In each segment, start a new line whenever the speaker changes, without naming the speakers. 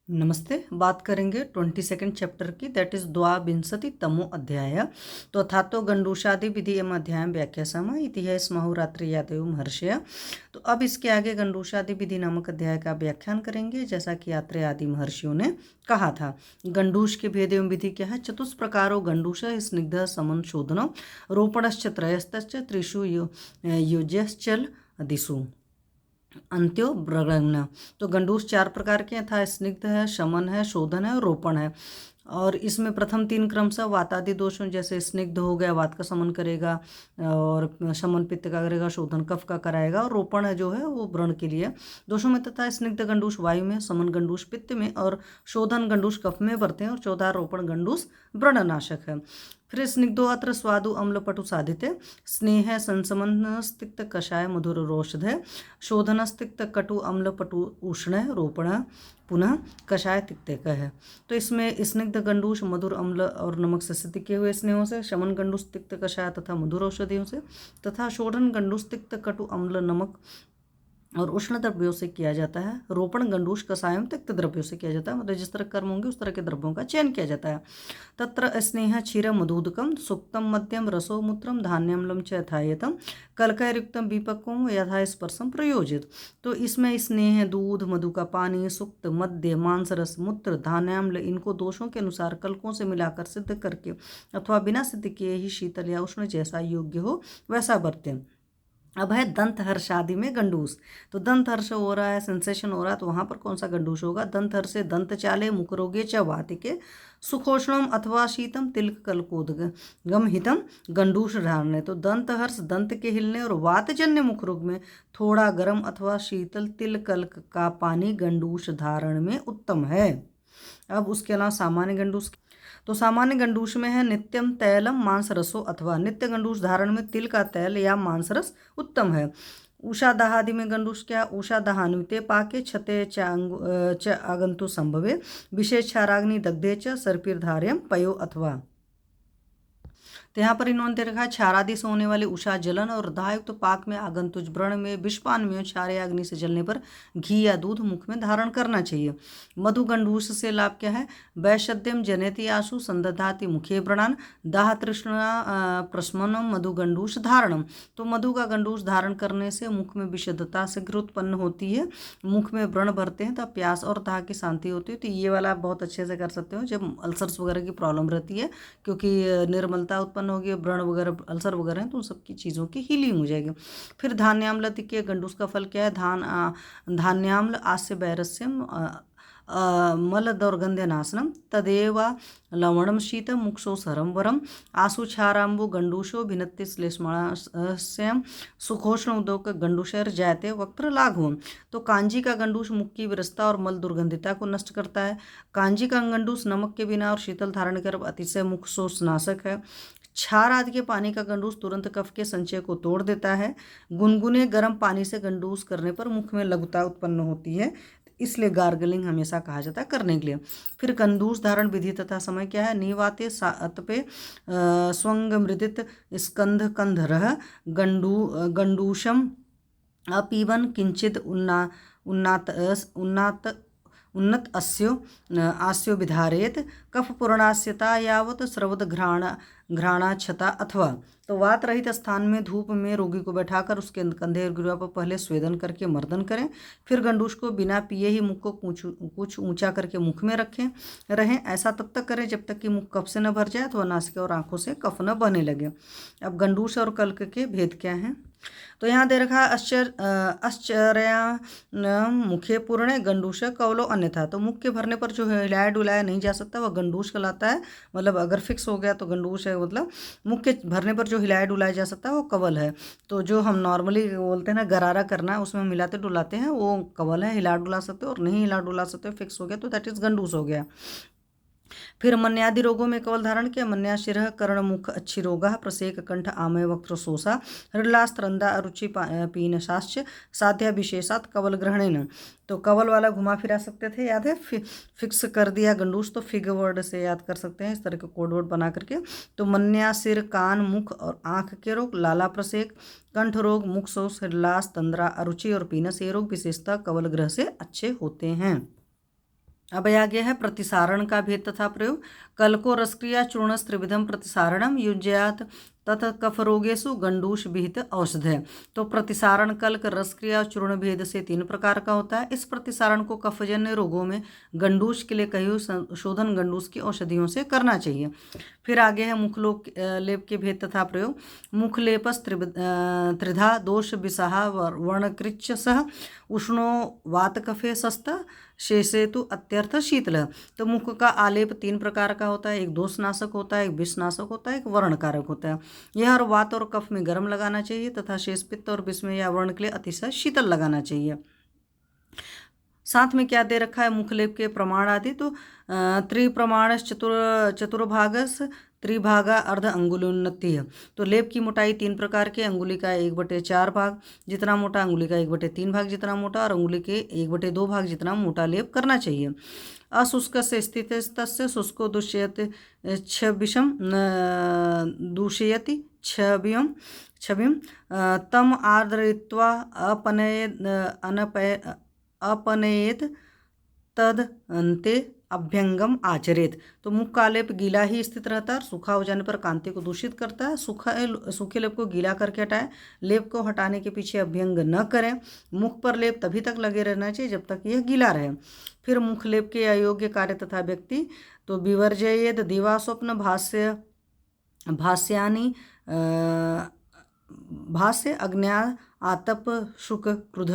नमस्ते। बात करेंगे 22nd चैप्टर की, दैट इज द्वाविंशतितमो अध्याय। तो अथातो गंडूषादि विधि एवं अध्याय व्याख्या सम इतिहास महुरात्रि यादेव महर्षय। तो अब इसके आगे गंडूषादि विधि नामक अध्याय का व्याख्यान करेंगे। जैसा कि यात्रे आदि महर्षियों ने कहा था, गंडूष के भेद एवं विधि क्या है। चतुष्प्रकारो गंडूष स्निग्ध समन शोधन रोपणश्च त्रयस्तश्च त्रिषु युज्यश्चल दिशु अंत्यो ब्रगण्य। तो गंडूष 4 प्रकार के था, स्निग्ध है, शमन है, शोधन है और रोपण है। और इसमें प्रथम 3 क्रमशः वातादि दोषों, जैसे स्निग्ध हो गया वात का शमन करेगा, और शमन पित्त का करेगा, शोधन कफ का कराएगा, और रोपण जो है वो व्रण के लिए दोषों में तथा स्निग्ध गंडूष वायु में, समन गंडूष पित्त में और शोधन गंडूष कफ में बरते हैं। और चौथा रोपण गंडूष व्रणनाशक है। फिर स्निग्धो अत्र स्वादु अम्ल पटु साधिते स्नेह संसमन स्तिक्त कषाय मधुर रोषधे शोधन स्तिक्त कटु अम्ल पटु उष्ण रोपण पुनः कषाय तिक्तक है। तो इसमें स्निग्ध गंडूष मधुर अम्ल और नमक से सिद्ध हुए स्नेहों से, शमन गंडूष तिक्त कषाय तथा मधुर औषधियों से, तथा शोधन गंडूष तिक्त कटु अम्ल नमक और उष्ण द्रव्यों से किया जाता है। रोपण गंडूष कषायम तिक्त द्रव्यों से किया जाता है, मतलब जिस तरह कर्म होंगे उस तरह के द्रव्यों का चयन किया जाता है। तत्र स्नेह क्षीर मधुदकम सुक्तम मध्यम रसो मूत्रम धान्यम्लम च यथायतम कलकयुक्तम विपक्वम यथा स्पर्शम प्रयोजित। तो इसमें स्नेह, दूध, मधु का पानी, सुक्त, मध्य, मांस रस, मूत्र, धान्याम्ल, इनको दोषों के अनुसार कलकों से मिलाकर सिद्ध करके अथवा बिना सिद्ध किए ही शीतल या उष्ण जैसा योग्य हो वैसा बरतें। अब है दंत हर्ष आदि में गंडूष। तो दंत हर्ष हो रहा है, सेंसेशन हो रहा है, तो वहाँ पर कौन सा गंडूष होगा। दंत हर्षे दंत चाले मुखरोगे च वातिके सुखोष्णम अथवा शीतम तिलक कलकोदगम हितम गंडूष धारणे। तो दंत हर्ष दंत के हिलने और वातजन्य मुखरोग में थोड़ा गर्म अथवा शीतल तिल कल्क का पानी गंडूष धारण में उत्तम है। अब उसके अलावा सामान्य गंडूष। तो सामान्य गंडूष में है नित्यम तैलम मांस रसो अथवा नित्य गंडूष धारण में तिल का तैल या मांस रस उत्तम है। उषा दहादि में गंडूष क्या। उषा दहानुते पाके छते च आगंतु संभवे विशेष क्षाराग्नि दग्धे च सर्पिर्धार्यम पयो अथवा। तो यहाँ पर इन्होंने दे रखा है क्षारादि से होने वाले उषा जलन और दाहयुक्त पाक में आगंतुज व्रण में विषपान में क्षार या अग्नि से जलने पर घी या दूध मुख में धारण करना चाहिए। मधु गंडूष से लाभ क्या है। वैशद्यम जनयति आशु संदधाति मुखे व्रणान दाह तृष्णा प्रस्मनम मधु गंडूष धारणम। तो मधु का गंडूष धारण करने से मुख में विशुद्धता शीघ्र उत्पन्न होती है, मुख में व्रण भरते हैं तब प्यास और दाह की शांति होती है। तो ये वाला आप बहुत अच्छे से कर सकते हो जब अल्सर्स वगैरह की प्रॉब्लम रहती है, क्योंकि निर्मलता उत्पन्न होगी, व्रण वगैरह अल्सर वगैरह हैं तो उन सबकी चीज़ों की हीलिंग हो जाएगी। फिर धान्याम्ल के गंडूष का फल क्या है। धान्याम्ल आस्य वैरस्यम मल दौर्गंध्य नाशनम तदेव लवणम शीत मुक्षो सरम वरम आशुक्षाराम्बु गंडूषो भिन्नति श्लेष्मणास्यम सुखोष्ण उदोक गंडूशर जायते वक्त्र लाघवम। तो कांजी का गंडूष मुख की विरसता और मल दुर्गंधिता को नष्ट करता है। कांजी का गंडूष नमक के बिना और शीतल धारण कर अतिशय मुख शोषनाशक है। क्षार आदि के पानी का गंडूष तुरंत कफ के संचय को तोड़ देता है। गुनगुने गर्म पानी से गंडूष करने पर मुख में लघुता उत्पन्न होती है, इसलिए गार्गलिंग हमेशा कहा जाता है करने के लिए। फिर गंडूष धारण विधि तथा समय क्या है। नीवाते सातपे स्वंग मृदित स्कंध कंधरह गंडूषम अपीवन किंचित उन्नत आस्यो विधारेत कफ पूर्णास्यता यावत स्रवद घ्राणा छता अथवा। तो वात रहित स्थान में धूप में रोगी को बैठाकर उसके कंधे और गिरवा पर पहले स्वेदन करके मर्दन करें। फिर गंडूष को बिना पिए ही मुख को कुछ ऊंचा करके मुख में रहें। ऐसा तब तक करें जब तक कि मुख कफ से न भर जाए अथवा नासिका और आंखों से कफ न बहने लगे। अब गंडूष और कल्क के भेद क्या हैं। तो यहाँ दे रखा आश्चर्या मुखे पूर्ण गंडूष कवलो अन्यथा। तो मुख के भरने पर जो हिलाया डुलाया नहीं जा सकता वह गंडूष कहलाता है। मतलब अगर फिक्स हो गया तो गंडूष है, मतलब मुख के भरने पर जो हिलाया डुलाया जा सकता है वो कवल है। तो जो हम नॉर्मली बोलते हैं ना गरारा करना, उसमें मिलाते डुलाते हैं, वो कवल है। हिला डुला सकते हो और नहीं हिला डुला सकते हो, फिक्स हो गया तो दैट इज गंडूष हो गया। फिर मन्यादि रोगों में कवल धारण किया। मन्याशिरः कर्ण मुख अच्छी रोगा प्रसेक कंठ आमय वक्त्र शोषा हृदलास्त्रंदा अरुचि पीनशाश्च साध्या विशेषात कवल ग्रहणेन। तो कवल वाला घुमा फिरा सकते थे, याद है। फिक्स कर दिया गंडूष तो फिग वर्ड से याद कर सकते हैं, इस तरह के कोड वर्ड बना करके। तो मन्या सिर कान मुख और आँख के रोग, लाला प्रसेक, कंठ रोग, मुख शोष, हृदलास, तंद्रा, अरुचि और पीनस, ये रोग विशेषतः कवल ग्रह से अच्छे होते हैं। अब आ गया है प्रतिसारण का भेद तथा प्रयोग। कल को रसक्रिया चूर्ण त्रिविधम प्रतिसारणम युज्यात तथा कफ रोगेशु गंडूष विहित औषधय। तो प्रतिसारण कल्क रसक्रिया चूर्ण भेद से 3 प्रकार का होता है। इस प्रतिसारण को कफजन्य रोगों में गंडूष के लिए कही शोधन गंडूष की औषधियों से करना चाहिए। फिर आगे है मुखलोक लेप के भेद तथा प्रयोग। मुखलेपस त्रिधा दोष विषहा वर्णकृच्छ सह उष्णो वातकफे सस्त शेषेतु अत्यर्थ शीतल। तो मुख का आलेप 3 प्रकार का होता है। एक दोषनाशक होता है, एक विषनाशक होता है, एक वर्णकारक होता है। यह हर वात और कफ में गर्म लगाना चाहिए तथा शेष पित्त और विष में या वर्ण के लिए अतिशय शीतल लगाना चाहिए। साथ में क्या दे रखा है मुखलेप के प्रमाण आदि। तो त्रिप्रमाणस चतुर्भागस त्रिभागा अर्ध अंगुलोन्नति है। तो लेप की मोटाई 3 प्रकार के, अंगुली का 1/4 भाग जितना मोटा, अंगुली का 1/3 भाग जितना मोटा और अंगुली के 1/2 भाग जितना मोटा लेप करना चाहिए। अशुष्क से स्थित तस्य शुष्को दुष्यति छविषम दूषयति छविम तम आर्द्रयित्वा अपनयेत तद अंते अभ्यंगम आचरेत। तो मुख का लेप गीला ही स्थित रहता है और सूखा हो जाने पर कांति को दूषित करता है। सूखे लेप को गीला करके हटाएं। लेप को हटाने के पीछे अभ्यंग न करें। मुख पर लेप तभी तक लगे रहना चाहिए जब तक यह गीला रहे। फिर मुख लेप के अयोग्य कार्य तथा व्यक्ति। तो विवर्जयेद दिवा स्वप्न भाष्य अग्न्या आतप शुक क्रुध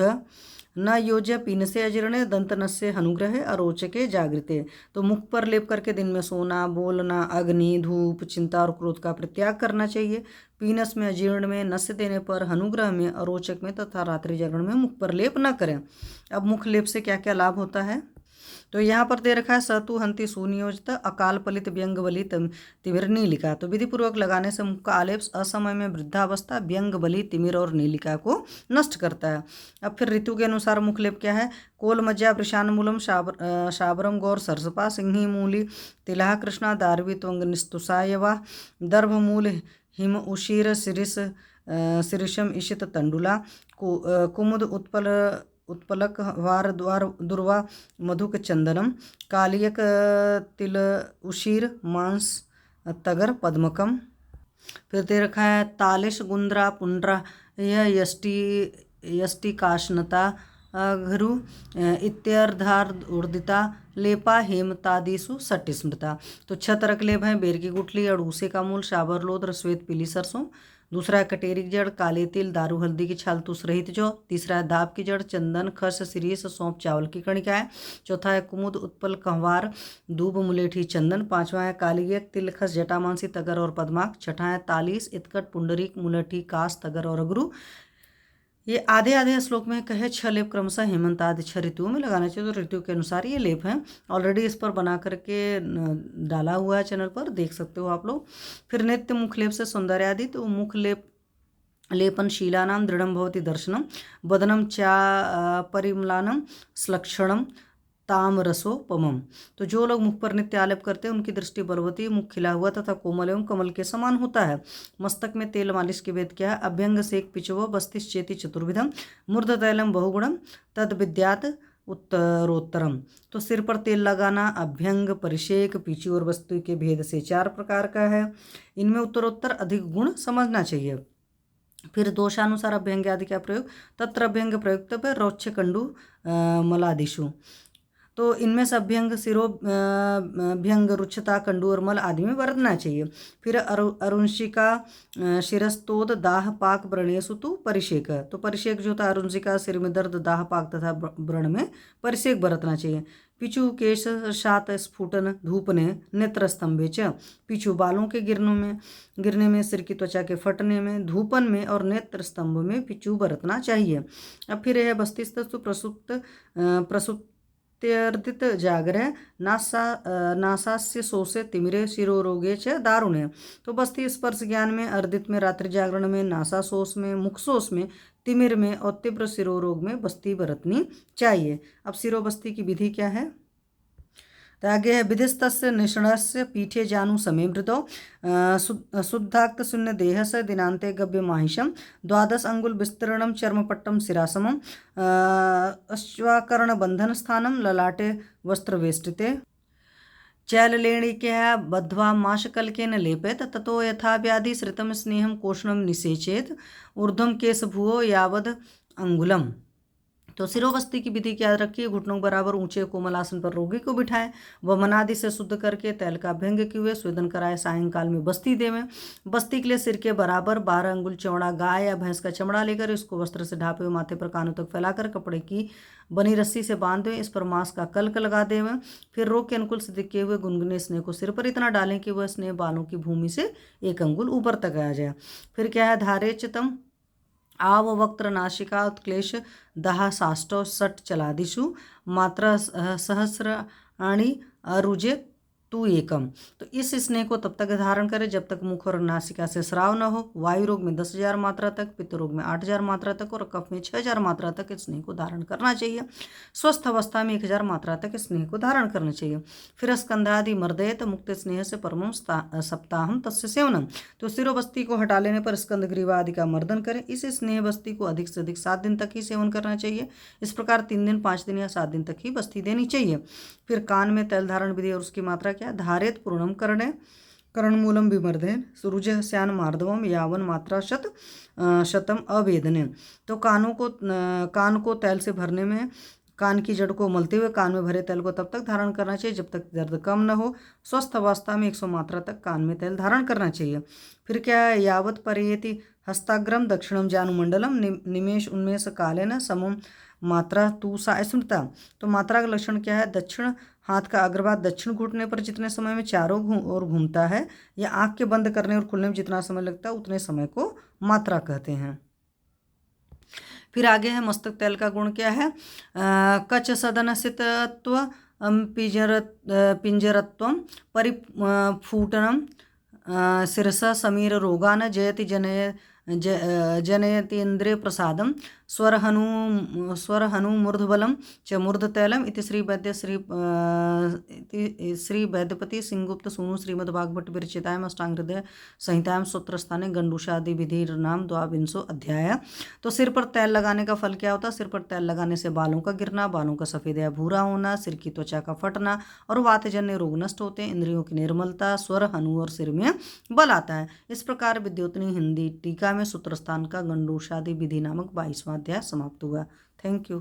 न योज्य पीनसे अजीर्णे दंतनस्य अनुग्रह अरोचके जागृते। तो मुख पर लेप करके दिन में सोना, बोलना, अग्नि, धूप, चिंता और क्रोध का परित्याग करना चाहिए। पीनस में, अजीर्ण में, नस्य देने पर, अनुग्रह में, अरोचक में तथा रात्रि जागरण में मुख पर लेप न करें। अब मुख लेप से क्या क्या लाभ होता है तो यहाँ पर दे रखा है सतु हंति सुनियोजित अकाल पलित व्यंग बलि तिमिर नीलिका। तो विधि पूर्वक लगाने से मुख का आलेप असमय में वृद्धावस्था, व्यंग बलि, तिमिर और नीलिका को नष्ट करता है। अब फिर ऋतु के अनुसार मुख लेप क्या है। कोल मज्जा वृषानमूलम शाबरम गौर सरसपा सिंही मूली तिलहा कृष्णा दारवी त्वंग निस्तुषायवा दर्भमूल हिम उशीर शिरीषम इशित तंडुला कुमुद उत्पलक वार द्वार दुर्वा मधुक चंदनम कालियक तिल उशीर मांस तगर पद्मकम। फिर दे रखा है तालिश गुंद्रा पुंड्रा यह यष्टि काशनता घरु इत्यर्धार उर्दिता लेपा हेमतादिशु सट्टी स्मृता। तो 6 तरह के लेप हैं। बेर की गुठली, अड़ूसे का मूल, शाबर लोद्र, श्वेत पीली सरसों। दूसरा है कटेरी की जड़, काले तिल, दारू हल्दी की छाल तुस रहित जौ। तीसरा है दाब की जड़, चंदन, खस, सिरीस, सौंफ, चावल की कणिकाएं। चौथा है कुमुद, उत्पल, कहवार, दूब, मुलेठी, चंदन। पांचवा है कालियक, तिल, खस, जटामांसी, तगर और पद्माक। छठा है तालीस, इतकट, पुंडरीक, मुलेठी, कास, तगर और अगरू। ये आधे आधे श्लोक में कहे 6 लेप क्रमशः हेमंत आदि 6 ऋतुओं में लगाना चाहिए। तो ऋतु के अनुसार ये लेप हैं। ऑलरेडी इस पर बना करके डाला हुआ है चैनल पर, देख सकते हो आप लोग। फिर नित्य मुख लेप से सौंदर्य आदि। तो मुख लेपन शीलानां दृढ़ं भवति दर्शनम वदनं चा परिमलानं श्लक्षणम तामरसोपमम। तो जो लोग मुख पर नित्य आलेप करते हैं उनकी दृष्टि बलवती, मुख खिला हुआ तथा कोमल एवं कमल के समान होता है। मस्तक में तेल मालिश के भेद क्या है। अभ्यंग सेक पिचवो बस्तिश चेति चतुर्विधम मूर्ध तैलम बहुगुणम तद विद्यात उत्तरोत्तरम। तो सिर पर तेल लगाना अभ्यंग, परिषेक, पीछी और वस्तु के भेद से 4 प्रकार का है। इनमें उत्तरोत्तर अधिक गुण समझना चाहिए। फिर दोषानुसार अभ्यंग आदि का प्रयोग। तत्र अभ्यंग प्रयुक्त रौच्य कंडु मलादिशु। तो इनमें से अभ्यंग भ्यंग, रुच्छता, कंडू और मल आदि में बरतना चाहिए। फिर अरुंशिका शिरस्तोद दाह पाक व्रणेशु तो परिषेक। तो परिषेक जो होता है अरुंशिका, सिर में दर्द, दाह पाक तथा व्रण में परिषेक बरतना चाहिए। पिछू केश शात स्फुटन धूपने नेत्र स्तंभे च। पिछू बालों के गिरने में, सिर की त्वचा के फटने में, धूपन में और नेत्र स्तंभ में पिछू बरतना चाहिए। अब फिर यह बस्तिस्तु प्रसुप्त्यर्दित जागरह नासास्य शोषे तिमिरे शिरोरोगे च दारुणे। तो बस्ती स्पर्श ज्ञान में, अर्दित में, रात्रि जागरण में, नासा शोष में, मुख शोष में, तिमिर में और तीव्र शिरोरोग में बस्ती बरतनी चाहिए। अब शिरोबस्ती की विधि क्या है। तो आगे है विधिस्तस्य निषणस्य पीठे जानु समे मृतो शुद्धाक्त शून्य देहस्य दिनांते गव्य माहिषम 12 अंगुल विस्तीर्णम चर्मपट्टम शिरासमम अश्वाकर्ण बंधन स्थानम ललाटे वस्त्रवेष्टिते चैललेणिकया बद्ध्वा माशकल्केन लेपेत ततो यथा व्याधि श्रितम स्नेहम कोष्णम निषेचेत ऊर्ध्वम केशभुवो यावद अंगुलम। तो सिरोबस्ती की विधि क्या रखिए, घुटनों के बराबर ऊंचे कोमल आसन पर रोगी को बिठाएं, वह मनादि से शुद्ध करके तैल का अभ्यंग किए हुए स्वेदन कराए, सायंकाल में बस्ती देवें। बस्ती के लिए सिर के बराबर 12 अंगुल चौड़ा गाय या भैंस का चमड़ा लेकर इसको वस्त्र से ढापे हुए माथे पर कानों तक फैलाकर कपड़े की बनी रस्सी से बांध दें, इस पर मांस का कल्क लगा देवें। फिर रोग के अनुकूल सिद्ध किए हुए गुनगुने स्नेह को सिर पर इतना डालें कि वह स्नेह बालों की भूमि से 1 अंगुल ऊपर तक आ जाए। फिर क्या है, धारे चितम आव वक्त्र नाशिका उत्क्लेश दहा साष्टव सट चलादिशु मात्रा सहस्राणी अरुजे तू एकम। तो इस स्नेह को तब तक धारण करें जब तक मुख और नासिका से स्राव न हो। वायु रोग में 10,000 मात्रा तक, पित्त रोग में 8,000 मात्रा तक और कफ में 6,000 मात्रा तक इस स्नेह को धारण करना चाहिए। स्वस्थ अवस्था में 1,000 मात्रा तक इस स्नेह को धारण करना चाहिए। फिर स्कंधादि मर्दयत मुक्त स्नेह से परमम सप्ताहम तस्य सेवनम। तो सिरोबस्ती को हटा लेने पर स्कंद ग्रीवा आदि का मर्दन करें। इस स्नेह बस्ती को अधिक से अधिक 7 दिन तक ही सेवन करना चाहिए। इस प्रकार 3 दिन, 5 दिन या 7 दिन तक ही बस्ती देनी चाहिए। फिर कान में तैल धारण विधि और उसकी मात्रा क्या, धारेत पूर्णम करणे कर्णमूलम विमर्देन सुरुजस्यान मार्दवम यावन मात्रा शतम अवेदने। तो कान को तैल से भरने में कान की जड़ को मलते हुए कान में भरे तेल को तब तक धारण करना चाहिए जब तक दर्द कम न हो। स्वस्थ अवस्था में 100 मात्रा तक कान में तेल धारण करना चाहिए। फिर क्या है, यावत परेति हस्ताग्रम दक्षिणम जानुमंडलम निमेश उन्मेष कालेन समम मात्रा तू सा स्मृता। तो मात्रा का लक्षण क्या है, दक्षिण हाथ का अग्रभाग दक्षिण घुटने पर जितने समय में चारों ओर घूमता है या आंख के बंद करने और खुलने में जितना समय लगता है उतने समय को मात्रा कहते हैं। फिर आगे है मस्तक तैल का गुण क्या है, कच सदनसितत्व पिंजरत्व परिफूटनम शिरसा समीर रोगान जयति जनयति इंद्रिय प्रसादम स्वरहनु मूर्धबलम च मूर्धतैलम इति श्री वैद्यपति सिंहगुप्त सूनु श्रीमद्भागवत विरचितायाम अष्टांग हृदय संहितायाम सूत्रस्थाने गंडूषादि विधि नाम 22 अध्याय। तो सिर पर तैल लगाने का फल क्या होता है, सिर पर तैल लगाने से बालों का गिरना, बालों का सफेद या भूरा होना, सिर की त्वचा का फटना और वातजन्य रोग नष्ट होते हैं, इंद्रियों की निर्मलता, स्वर हनु और सिर में बल आता है। इस प्रकार विद्योतनी हिंदी टीका में सूत्रस्थान का गंडूषादि विधि नामक 22वां अध्याय समाप्त हुआ। Thank you.